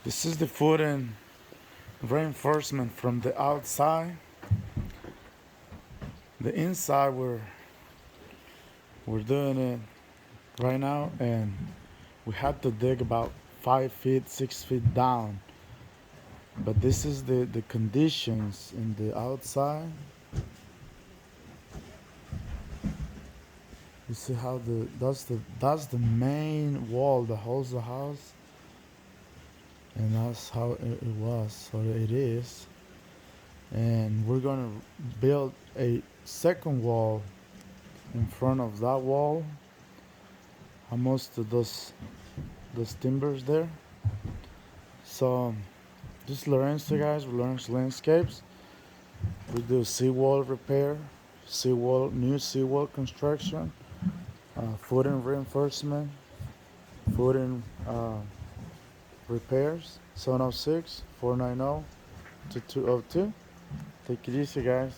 This is the footing reinforcement from the outside. The inside we're doing it right now, and we had to dig about 5 feet, 6 feet down. But this is the conditions in the outside. You see how that's the main wall that holds the house, and that's how it was, or it is. And we're gonna build a second wall in front of that wall, almost to those timbers there. So this Lorenzo guys, Lorenzo Landscapes. We do seawall repair, new seawall construction, footing reinforcement, footing repairs. 706 490 2202. Take it easy, guys.